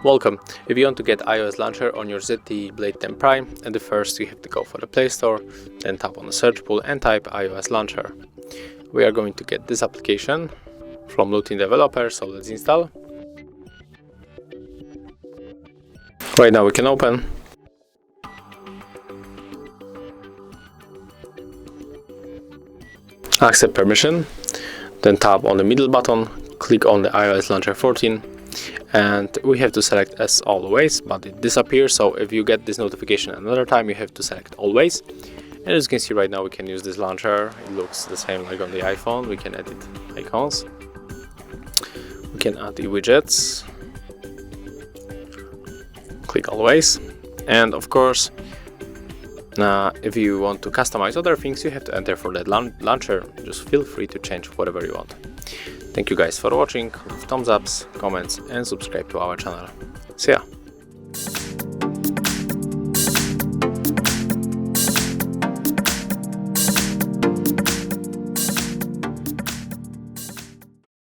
Welcome. If you want to get iOS launcher on your ZTE Blade 10 Prime, and first you have to go for the Play Store, then tap on the search pool and type iOS launcher. We are going to get this application from Lutin developer, so let's install. Right now we can open. Accept permission, then tap on the middle button, click on the iOS launcher 14. And we have to select as always, but it disappears, so if you get this notification another time, you have to select always. And as you can see right now, we can use this launcher. It looks the same like on the iPhone. We can edit icons, we can add the widgets, click always, and of course if you want to customize other things, you have to enter for that launcher. Just feel free to change whatever you want. Thank you guys for watching. Leave thumbs ups, comments and subscribe to our channel. See ya!